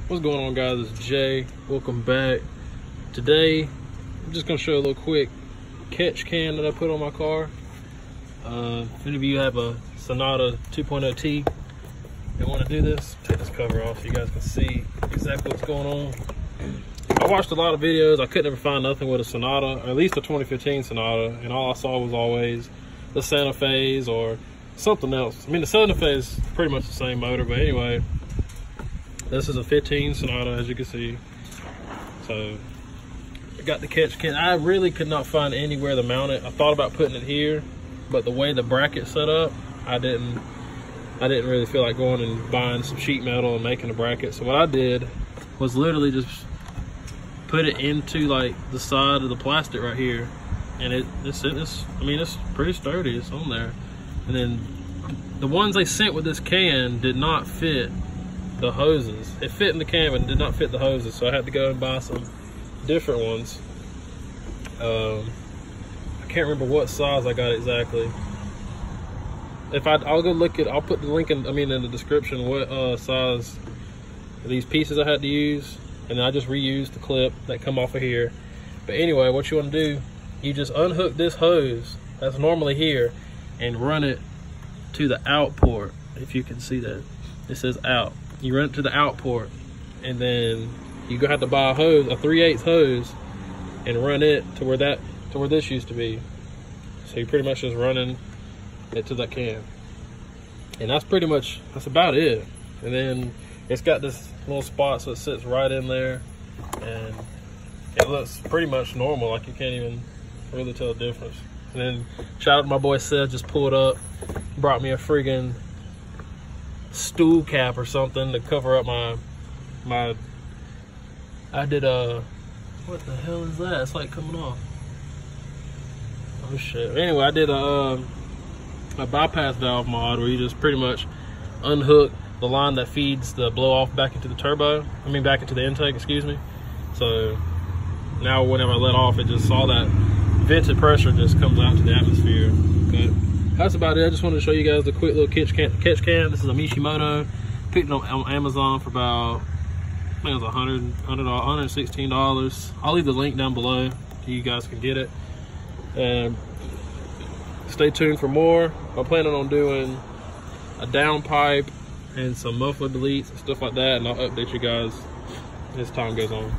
What's going on, guys? It's Jay. Welcome back. Today I'm just gonna show you a little quick catch can that I put on my car. If any of you have a Sonata 2.0T and want to do this, take this cover off so you guys can see exactly what's going on. I watched a lot of videos. I couldn't ever find nothing with a Sonata, or at least a 2015 Sonata, and all I saw was always the Santa Fe's or something else. I mean, the Santa Fe is pretty much the same motor, but anyway, this is a 15 Sonata, as you can see. So I got the catch can. I really could not find anywhere to mount it. I thought about putting it here, but the way the bracket's set up, I didn't really feel like going and buying some sheet metal and making a bracket. So what I did was literally just put it into like the side of the plastic right here, and it's pretty sturdy. It's on there. And then the ones they sent with this can did not fit the hoses. It fit in the can but did not fit the hoses, so I had to go and buy some different ones. I can't remember what size I got exactly. I'll go look at, I'll put the link in the description what size these pieces I had to use, and then I just reused the clip that come off of here. But anyway, what you want to do, you just unhook this hose that's normally here and run it to the out port. If you can see that, it says out. You run it to the out port, and then you have to buy a hose, a 3/8 hose, and run it to where this used to be. So you're pretty much just running it to that can, and that's about it. And then it's got this little spot, so it sits right in there, and it looks pretty much normal. Like you can't even really tell the difference. And then shout out to my boy Seth, just pulled up, brought me a friggin' stool cap or something to cover up my I did what the hell is that? It's like coming off. Oh shit. Anyway, I did a bypass valve mod where you just pretty much unhook the line that feeds the blow off back into the turbo. Back into the intake, excuse me. So now whenever I let off, it just all that vented pressure just comes out to the atmosphere. Okay. That's about it. I just wanted to show you guys the quick little catch can. This is a Mishimoto. Picked it up on Amazon for about, I think it was $116. I'll leave the link down below so you guys can get it. And stay tuned for more. I'm planning on doing a downpipe and some muffler deletes and stuff like that, and I'll update you guys as time goes on.